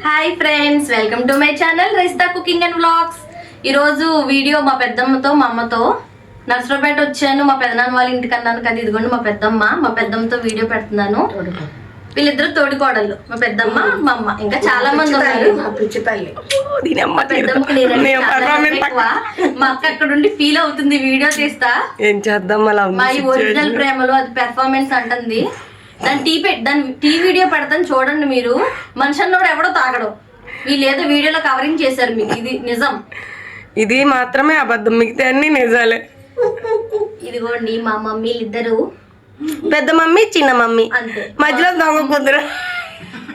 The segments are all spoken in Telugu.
Hi friends, welcome to my channel రైస్తా కుకింగ్ అండ్ వ్లాగ్స్. ఈరోజు వీడియో మా పెద్దమ్మతో మా అమ్మతో నర్సరావుపేట వచ్చాను. మా పెదనాన్న వాళ్ళ ఇంటికి అన్నాను కదా, ఇదిగోండి మా పెద్దమ్మతో వీడియో పెడుతున్నాను. వీళ్ళిద్దరు తోడికోడళ్ళు, మా పెద్దమ్మ మా అమ్మ. ఇంకా చాలా మంది ఉన్నారు. మా పెద్దమ్మకి మా అక్క అక్కడ ఉండి ఫీల్ అవుతుంది వీడియో తీస్తా. ఏం చేద్దాం, మా ఒరిజినల్ ప్రేమలో అది పెర్ఫార్మెన్స్ అంటుంది. దాని టీ వీడియో పెడతాను చూడండి. మీరు మనిషి అన్నోడు ఎవడో తాగడం, వీళ్ళు ఏదో వీడియోలో కవరింగ్ చేశారు. మీకు ఇది నిజం, ఇది మాత్రమే అబద్ధం, మిగతా అన్ని నిజాలే. ఇదిగోండి మా మమ్మీలు ఇద్దరు, పెద్ద మమ్మీ చిన్న మమ్మీ, అంతే. మధ్యలో దొంగ కుదురు.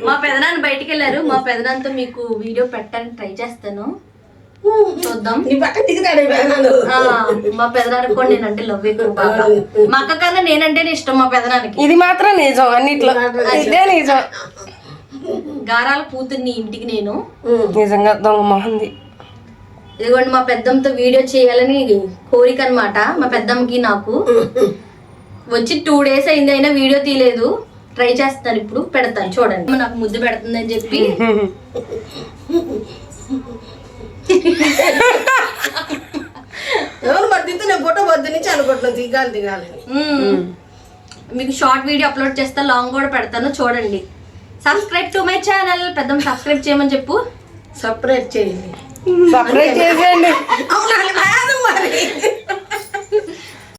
మా పెదనాన్న బయటికి వెళ్ళారు. మా పెదనాన్నతో మీకు వీడియో పెట్టడానికి ట్రై చేస్తాను, చూద్దాం. మా పెదనాన్నకి కూడా నేనంటే లవ్ ఎక్కువ బాగా. మా అక్క కన్నా నేనంటేనే ఇష్టం మా పెదనాన్నకి. ఇది మాత్రం నిజం, అన్నిట్లో ఇదే నిజం. గారాల కూతుర్ని ఇంటికి నేను నిజంగా దొంగ మొహంది. ఇదిగోండి మా పెద్దమ్మతో వీడియో చేయాలని కోరిక అన్నమాట. మా పెద్దమ్మకి నాకు వచ్చి 2 days అయింది, అయినా వీడియో తీయలేదు. ట్రై చేస్తాను, ఇప్పుడు పెడతాను చూడండి. నాకు ముద్దు పెడుతుందని చెప్పి మీకు షార్ట్ వీడియో అప్లోడ్ చేస్తా, లాంగ్ కూడా పెడతాను చూడండి. Subscribe to my channel. పెద్దమ్మ సబ్స్క్రైబ్ చేయమని చెప్పు. సపరేట్ చేయండి.